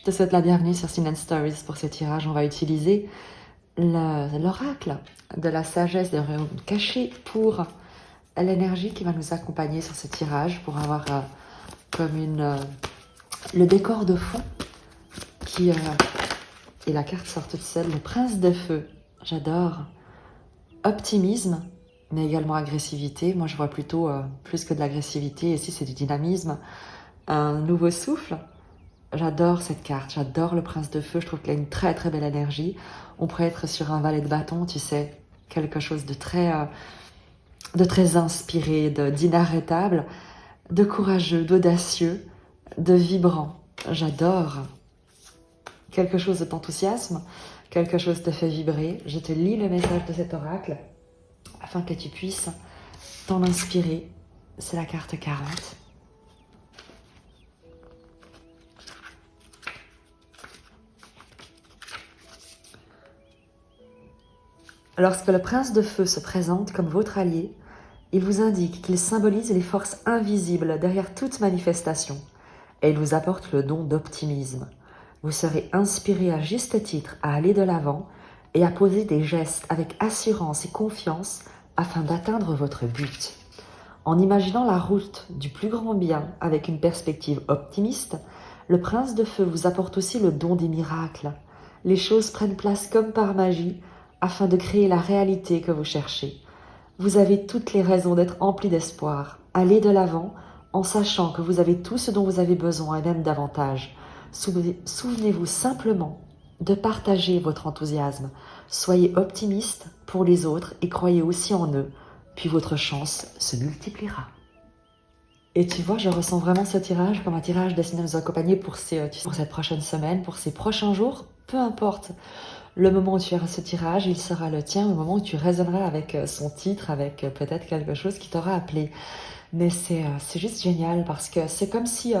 te souhaite la bienvenue sur Sin Stories. Pour ce tirage, on va utiliser l'oracle de la sagesse des royaumes cachés pour l'énergie qui va nous accompagner sur ce tirage, pour avoir le décor de fond qui et la carte sort toute seule, le prince de feu. J'adore. Optimisme, mais également agressivité. Moi, je vois plutôt plus que de l'agressivité. Ici, c'est du dynamisme. Un nouveau souffle. J'adore cette carte. J'adore le prince de feu. Je trouve qu'il a une très, très belle énergie. On pourrait être sur un valet de bâton, tu sais. Quelque chose de très inspiré, d'inarrêtable, de courageux, d'audacieux, de vibrant. J'adore. Quelque chose de t'enthousiasme, quelque chose te fait vibrer. Je te lis le message de cet oracle afin que tu puisses t'en inspirer. C'est la carte 40. Lorsque le prince de feu se présente comme votre allié, il vous indique qu'il symbolise les forces invisibles derrière toute manifestation et il vous apporte le don d'optimisme. Vous serez inspiré à juste titre à aller de l'avant et à poser des gestes avec assurance et confiance afin d'atteindre votre but. En imaginant la route du plus grand bien avec une perspective optimiste, le prince de feu vous apporte aussi le don des miracles. Les choses prennent place comme par magie afin de créer la réalité que vous cherchez. Vous avez toutes les raisons d'être empli d'espoir. Allez de l'avant en sachant que vous avez tout ce dont vous avez besoin et même davantage. Souvenez-vous simplement de partager votre enthousiasme. Soyez optimiste pour les autres et croyez aussi en eux, puis votre chance se multipliera. Et tu vois, je ressens vraiment ce tirage comme un tirage destiné à nous accompagner pour cette prochaine semaine, pour ces prochains jours, peu importe. Le moment où tu auras ce tirage, il sera le tien, au moment où tu résonneras avec son titre, avec peut-être quelque chose qui t'aura appelé. Mais c'est juste génial parce que c'est comme si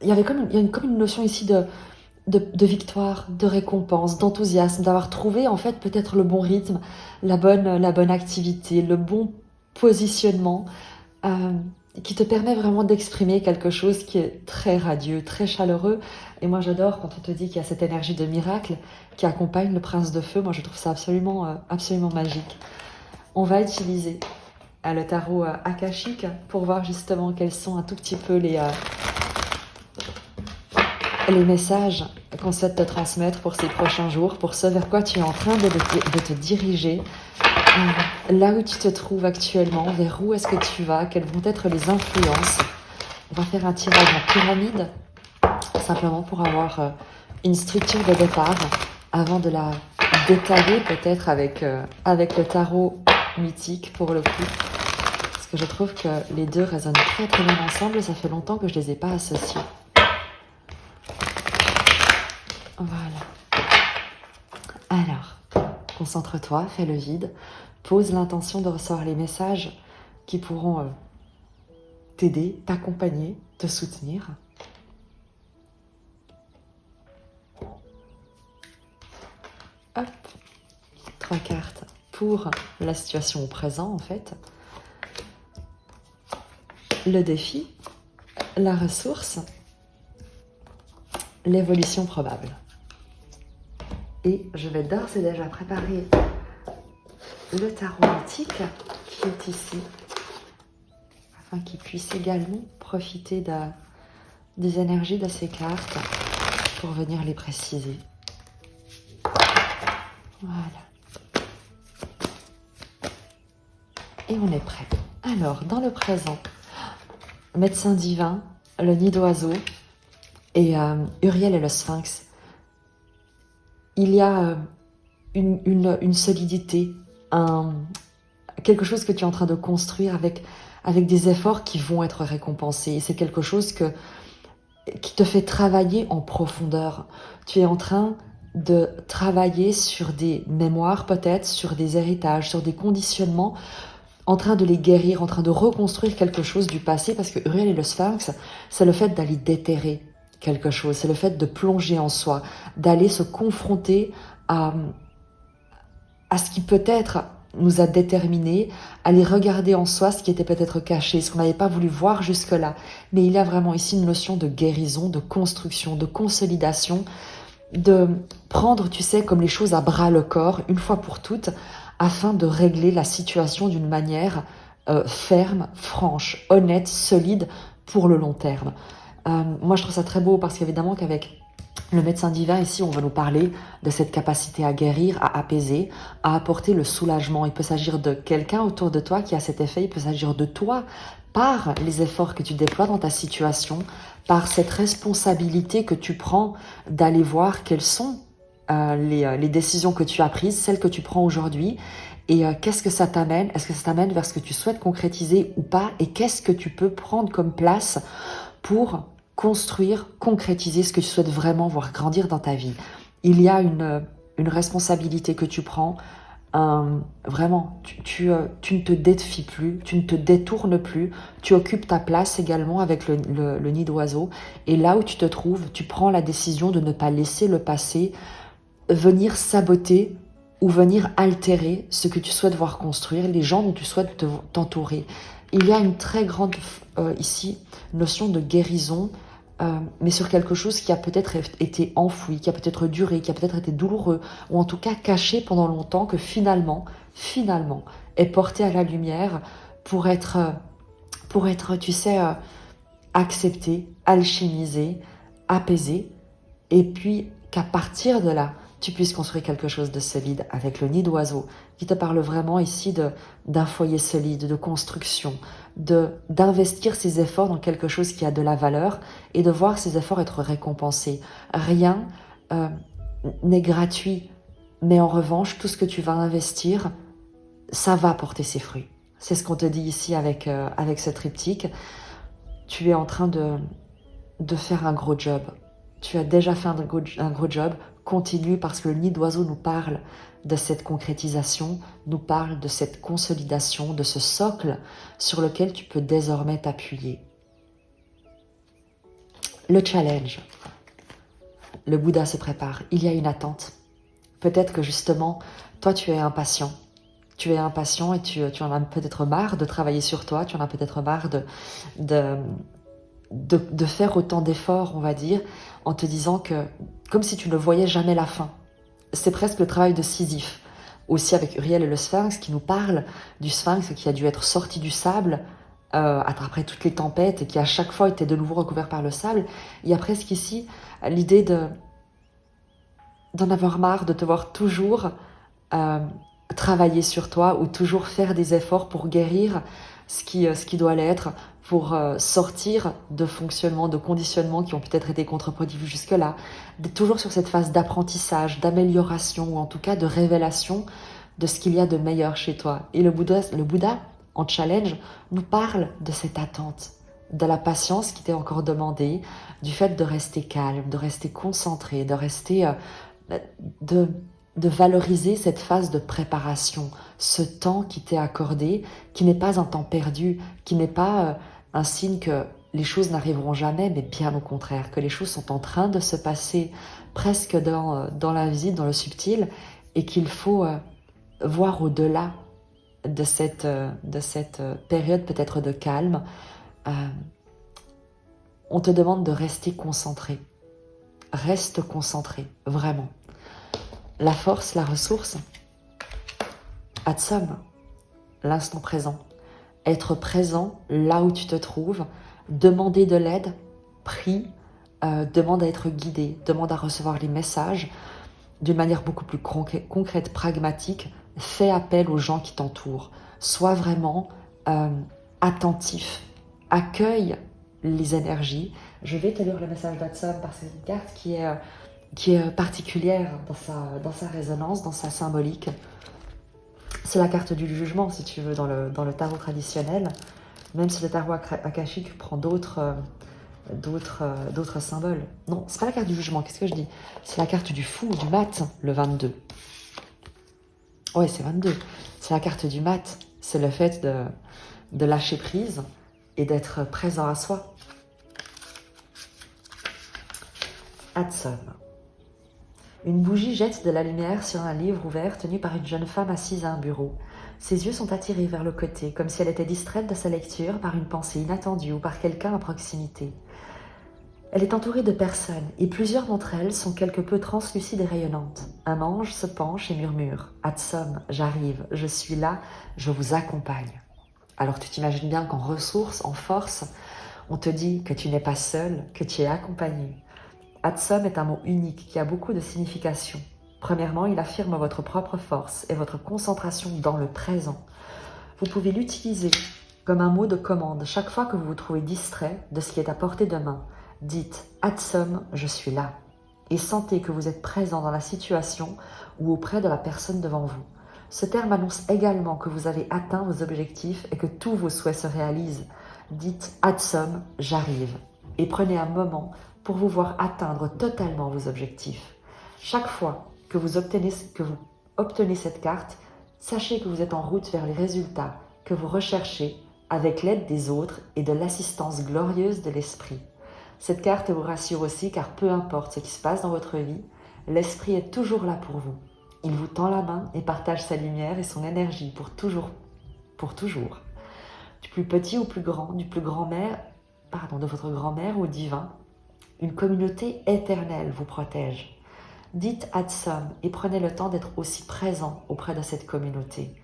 il y a comme une notion ici de victoire, de récompense, d'enthousiasme, d'avoir trouvé en fait peut-être le bon rythme, la bonne activité, le bon positionnement qui te permet vraiment d'exprimer quelque chose qui est très radieux, très chaleureux. Et moi j'adore quand on te dit qu'il y a cette énergie de miracle qui accompagne le prince de feu. Moi je trouve ça absolument magique. On va utiliser le tarot akashique pour voir justement quels sont un tout petit peu les messages qu'on souhaite te transmettre pour ces prochains jours, pour ce vers quoi tu es en train de te diriger, là où tu te trouves actuellement, vers où est-ce que tu vas, quelles vont être les influences. On va faire un tirage en pyramide, simplement pour avoir une structure de départ, avant de la détailler peut-être avec le tarot mythique pour le coup. Parce que je trouve que les deux résonnent très très bien ensemble, ça fait longtemps que je ne les ai pas associés. Voilà. Alors, concentre-toi, fais le vide, pose l'intention de recevoir les messages qui pourront t'aider, t'accompagner, te soutenir. Hop, 3 cartes pour la situation au présent en fait. Le défi, la ressource, l'évolution probable. Et je vais d'ores et déjà préparer le tarot mythique qui est ici, afin qu'il puisse également profiter des énergies de ces cartes pour venir les préciser. Voilà. Et on est prêt. Alors, dans le présent, médecin divin, le nid d'oiseau et Uriel et le sphinx. Il y a une solidité, quelque chose que tu es en train de construire avec des efforts qui vont être récompensés. C'est quelque chose qui te fait travailler en profondeur. Tu es en train de travailler sur des mémoires peut-être, sur des héritages, sur des conditionnements, en train de les guérir, en train de reconstruire quelque chose du passé, parce que Uriel et le sphinx, c'est le fait d'aller déterrer quelque chose, c'est le fait de plonger en soi, d'aller se confronter à ce qui peut-être nous a déterminés à aller regarder en soi ce qui était peut-être caché, ce qu'on n'avait pas voulu voir jusque-là. Mais il y a vraiment ici une notion de guérison, de construction, de consolidation, de prendre, tu sais, comme les choses à bras le corps, une fois pour toutes, afin de régler la situation d'une manière ferme, franche, honnête, solide pour le long terme. Moi, je trouve ça très beau parce qu'évidemment qu'avec le médecin divin, ici, on va nous parler de cette capacité à guérir, à apaiser, à apporter le soulagement. Il peut s'agir de quelqu'un autour de toi qui a cet effet, il peut s'agir de toi par les efforts que tu déploies dans ta situation, par cette responsabilité que tu prends d'aller voir quelles sont les décisions que tu as prises, celles que tu prends aujourd'hui, et qu'est-ce que ça t'amène? Est-ce que ça t'amène vers ce que tu souhaites concrétiser ou pas? Et qu'est-ce que tu peux prendre comme place pour construire, concrétiser ce que tu souhaites vraiment voir grandir dans ta vie? Il y a une responsabilité que tu prends. Vraiment, tu ne te défies plus, tu ne te détournes plus, tu occupes ta place également avec le nid d'oiseau. Et là où tu te trouves, tu prends la décision de ne pas laisser le passé venir saboter ou venir altérer ce que tu souhaites voir construire, les gens dont tu souhaites t'entourer. Il y a une très grande, ici, notion de guérison, mais sur quelque chose qui a peut-être été enfoui, qui a peut-être duré, qui a peut-être été douloureux, ou en tout cas caché pendant longtemps, que finalement, est porté à la lumière pour être, tu sais, accepté, alchimisé, apaisé, et puis qu'à partir de là, tu puisses construire quelque chose de solide avec le nid d'oiseau, qui te parle vraiment ici d'un foyer solide, de construction, d'investir ses efforts dans quelque chose qui a de la valeur et de voir ses efforts être récompensés. Rien n'est gratuit, mais en revanche, tout ce que tu vas investir, ça va porter ses fruits. C'est ce qu'on te dit ici avec ce triptyque. Tu es en train de faire un gros job. Tu as déjà fait un gros job. Continue parce que le nid d'oiseau nous parle de cette concrétisation, nous parle de cette consolidation, de ce socle sur lequel tu peux désormais t'appuyer. Le challenge. Le Bouddha se prépare. Il y a une attente. Peut-être que justement, toi tu es impatient. Tu es impatient et tu en as peut-être marre de travailler sur toi, tu en as peut-être marre de faire autant d'efforts, on va dire, en te disant que, comme si tu ne voyais jamais la fin. C'est presque le travail de Sisyphe. Aussi avec Uriel et le Sphinx, qui nous parle du Sphinx qui a dû être sorti du sable après toutes les tempêtes et qui à chaque fois était de nouveau recouvert par le sable. Il y a presque ici l'idée d'en avoir marre, de te voir toujours travailler sur toi ou toujours faire des efforts pour guérir ce qui doit l'être, pour sortir de fonctionnements, de conditionnements qui ont peut-être été contre-productifs jusque-là, toujours sur cette phase d'apprentissage, d'amélioration ou en tout cas de révélation de ce qu'il y a de meilleur chez toi. Et le Bouddha en challenge, nous parle de cette attente, de la patience qui t'est encore demandée, du fait de rester calme, de rester concentré, de rester... de valoriser cette phase de préparation, ce temps qui t'est accordé, qui n'est pas un temps perdu, qui n'est pas un signe que les choses n'arriveront jamais, mais bien au contraire, que les choses sont en train de se passer presque dans l'invisible, dans le subtil, et qu'il faut voir au-delà de cette période peut-être de calme. On te demande de rester concentré. Reste concentré, vraiment. La force, la ressource, Atsum, l'instant présent. Être présent là où tu te trouves, demander de l'aide, prie, demande à être guidé, demande à recevoir les messages d'une manière beaucoup plus concrète, pragmatique. Fais appel aux gens qui t'entourent. Sois vraiment attentif. Accueille les énergies. Je vais te lire le message d'Atsum parce que c'est une carte qui est particulière dans sa résonance, dans sa symbolique. C'est la carte du jugement, si tu veux, dans le tarot traditionnel, même si le tarot akashique prend d'autres symboles. Non, c'est pas la carte du jugement, qu'est-ce que je dis? C'est la carte du fou, du mat, le 22. Ouais, c'est 22. C'est la carte du mat, c'est le fait de lâcher prise et d'être présent à soi. Atsum. Une bougie jette de la lumière sur un livre ouvert tenu par une jeune femme assise à un bureau. Ses yeux sont attirés vers le côté, comme si elle était distraite de sa lecture par une pensée inattendue ou par quelqu'un à proximité. Elle est entourée de personnes, et plusieurs d'entre elles sont quelque peu translucides et rayonnantes. Un ange se penche et murmure « Atsom, j'arrive, je suis là, je vous accompagne ». Alors tu t'imagines bien qu'en ressources, en force, on te dit que tu n'es pas seul, que tu es accompagné. Atsom est un mot unique qui a beaucoup de significations. Premièrement, il affirme votre propre force et votre concentration dans le présent. Vous pouvez l'utiliser comme un mot de commande chaque fois que vous vous trouvez distrait de ce qui est à portée de main. Dites « Atsom, je suis là » et sentez que vous êtes présent dans la situation ou auprès de la personne devant vous. Ce terme annonce également que vous avez atteint vos objectifs et que tous vos souhaits se réalisent. Dites « Atsom, j'arrive » et prenez un moment pour vous voir atteindre totalement vos objectifs. Chaque fois que vous obtenez cette carte, sachez que vous êtes en route vers les résultats que vous recherchez avec l'aide des autres et de l'assistance glorieuse de l'esprit. Cette carte vous rassure aussi car peu importe ce qui se passe dans votre vie, l'esprit est toujours là pour vous. Il vous tend la main et partage sa lumière et son énergie pour toujours. Du plus petit au plus grand, de votre grand-mère au divin, une communauté éternelle vous protège. Dites Atsom et prenez le temps d'être aussi présent auprès de cette communauté.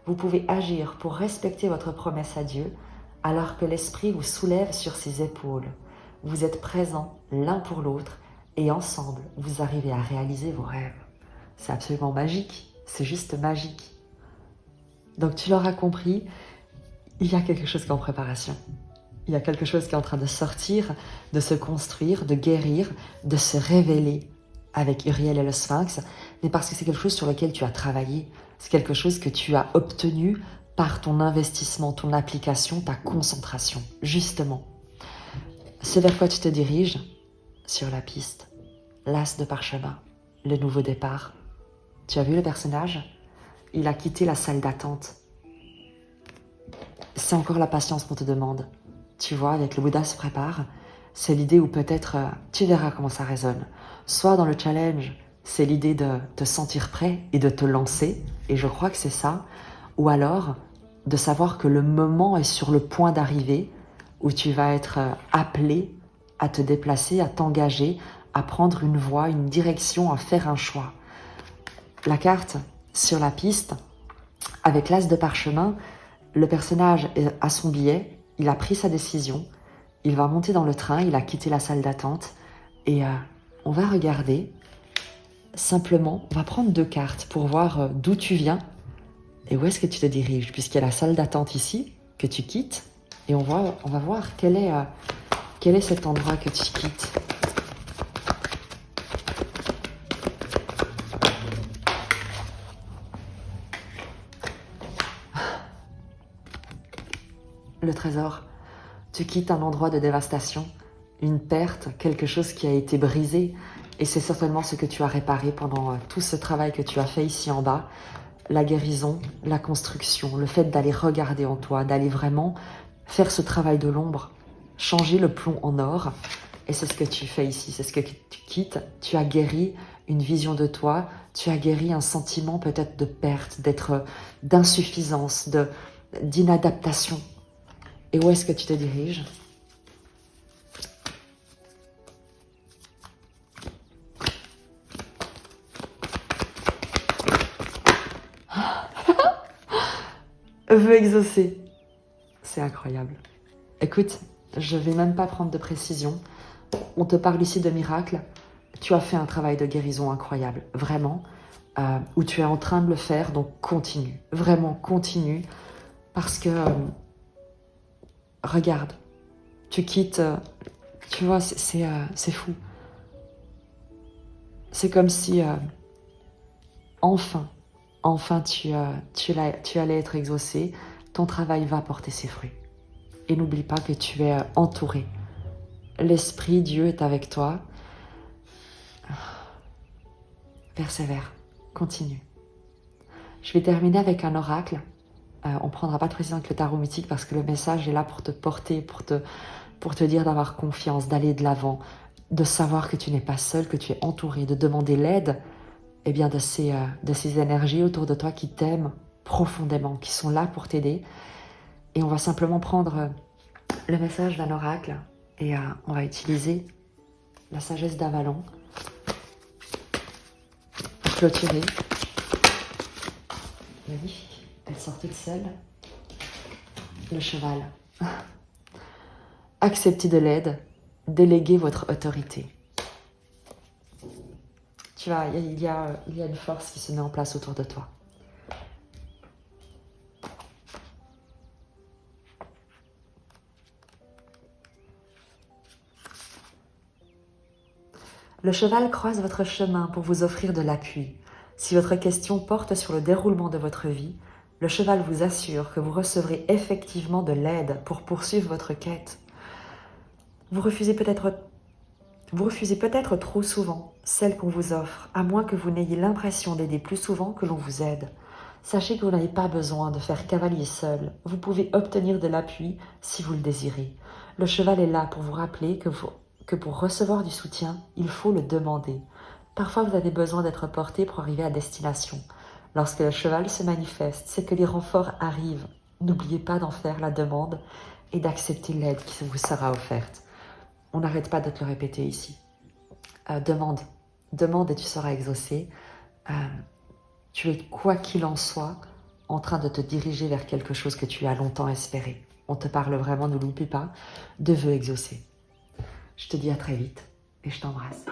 Vous pouvez agir pour respecter votre promesse à Dieu alors que l'esprit vous soulève sur ses épaules. Vous êtes présents l'un pour l'autre et ensemble, vous arrivez à réaliser vos rêves. C'est absolument magique, c'est juste magique. Donc tu l'auras compris, il y a quelque chose qui est en préparation. Il y a quelque chose qui est en train de sortir, de se construire, de guérir, de se révéler avec Uriel et le Sphinx, mais parce que c'est quelque chose sur lequel tu as travaillé, c'est quelque chose que tu as obtenu par ton investissement, ton application, ta concentration, justement. Ce vers quoi tu te diriges, sur la piste, l'as de parchemin, le nouveau départ. Tu as vu le personnage? Il a quitté la salle d'attente. C'est encore la patience qu'on te demande. Tu vois, avec le Bouddha se prépare, c'est l'idée où peut-être, tu verras comment ça résonne. Soit dans le challenge, c'est l'idée de te sentir prêt et de te lancer, et je crois que c'est ça, ou alors de savoir que le moment est sur le point d'arriver, où tu vas être appelé à te déplacer, à t'engager, à prendre une voie, une direction, à faire un choix. La carte sur la piste, avec l'as de parchemin, le personnage a son billet, il a pris sa décision, il va monter dans le train, il a quitté la salle d'attente et on va regarder, simplement, on va prendre 2 cartes pour voir d'où tu viens et où est-ce que tu te diriges, puisqu'il y a la salle d'attente ici, que tu quittes, et on va voir quel est cet endroit que tu quittes. Le trésor, tu quittes un endroit de dévastation, une perte, quelque chose qui a été brisé, et c'est certainement ce que tu as réparé pendant tout ce travail que tu as fait ici en bas, la guérison, la construction, le fait d'aller regarder en toi, d'aller vraiment faire ce travail de l'ombre, changer le plomb en or, et c'est ce que tu fais ici, c'est ce que tu quittes, tu as guéri une vision de toi, tu as guéri un sentiment peut-être de perte, d'insuffisance, d'inadaptation. Et où est-ce que tu te diriges? Vœu exaucé. C'est incroyable. Écoute, je vais même pas prendre de précision. On te parle ici de miracle. Tu as fait un travail de guérison incroyable, vraiment, où tu es en train de le faire, donc continue. Vraiment, continue. Parce que, regarde, tu quittes, tu vois, c'est fou. C'est comme si, enfin, tu allais être exaucé, ton travail va porter ses fruits. Et n'oublie pas que tu es entouré. L'Esprit, Dieu est avec toi. Persévère, continue. Je vais terminer avec un oracle. On ne prendra pas de précision avec le tarot mythique parce que le message est là pour te porter, pour te dire d'avoir confiance, d'aller de l'avant, de savoir que tu n'es pas seul, que tu es entouré, de demander l'aide de ces énergies autour de toi qui t'aiment profondément, qui sont là pour t'aider. Et on va simplement prendre le message d'un oracle et on va utiliser la sagesse d'Avalon pour clôturer. Magnifique, elle sort toute seule. Le cheval. Acceptez de l'aide, déléguez votre autorité. Tu vois, il y a une force qui se met en place autour de toi. Le cheval croise votre chemin pour vous offrir de l'appui. Si votre question porte sur le déroulement de votre vie, le cheval vous assure que vous recevrez effectivement de l'aide pour poursuivre votre quête. Vous refusez peut-être trop souvent celle qu'on vous offre, à moins que vous n'ayez l'impression d'aider plus souvent que l'on vous aide. Sachez que vous n'avez pas besoin de faire cavalier seul. Vous pouvez obtenir de l'appui si vous le désirez. Le cheval est là pour vous rappeler que pour recevoir du soutien, il faut le demander. Parfois, vous avez besoin d'être porté pour arriver à destination. Lorsque le cheval se manifeste, c'est que les renforts arrivent. N'oubliez pas d'en faire la demande et d'accepter l'aide qui vous sera offerte. On n'arrête pas de te le répéter ici. Demande et tu seras exaucé. Tu es, quoi qu'il en soit, en train de te diriger vers quelque chose que tu as longtemps espéré. On te parle vraiment, ne l'oublie pas, de vœux exaucés. Je te dis à très vite et je t'embrasse.